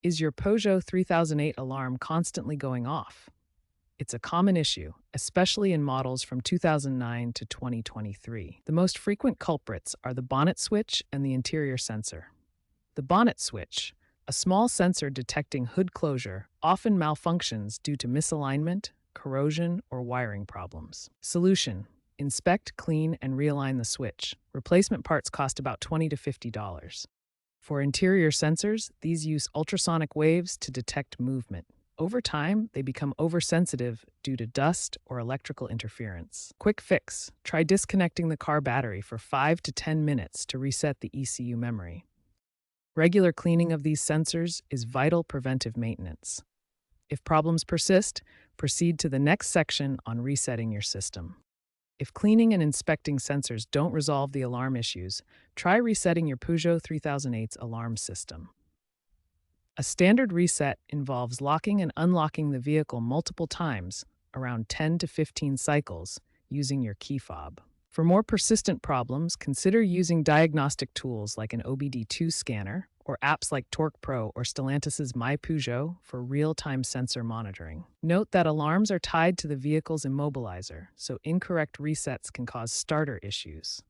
Is your Peugeot 3008 alarm constantly going off? It's a common issue, especially in models from 2009 to 2023. The most frequent culprits are the bonnet switch and the interior sensor. The bonnet switch, a small sensor detecting hood closure, often malfunctions due to misalignment, corrosion, or wiring problems. Solution: inspect, clean, and realign the switch. Replacement parts cost about $20 to $50. For interior sensors, these use ultrasonic waves to detect movement. Over time, they become oversensitive due to dust or electrical interference. Quick fix: try disconnecting the car battery for 5 to 10 minutes to reset the ECU memory. Regular cleaning of these sensors is vital preventive maintenance. If problems persist, proceed to the next section on resetting your system. If cleaning and inspecting sensors don't resolve the alarm issues, try resetting your Peugeot 3008's alarm system. A standard reset involves locking and unlocking the vehicle multiple times, around 10 to 15 cycles, using your key fob. For more persistent problems, consider using diagnostic tools like an OBD2 scanner or apps like Torque Pro or Stellantis' My Peugeot for real-time sensor monitoring. Note that alarms are tied to the vehicle's immobilizer, so incorrect resets can cause starter issues.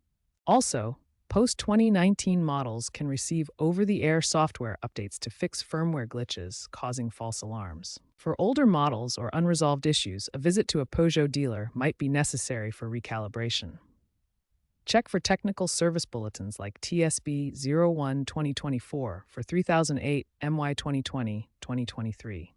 Also, post-2019 models can receive over-the-air software updates to fix firmware glitches, causing false alarms. For older models or unresolved issues, a visit to a Peugeot dealer might be necessary for recalibration. Check for technical service bulletins like TSB 01 2024 for 3008 MY 2020 2023.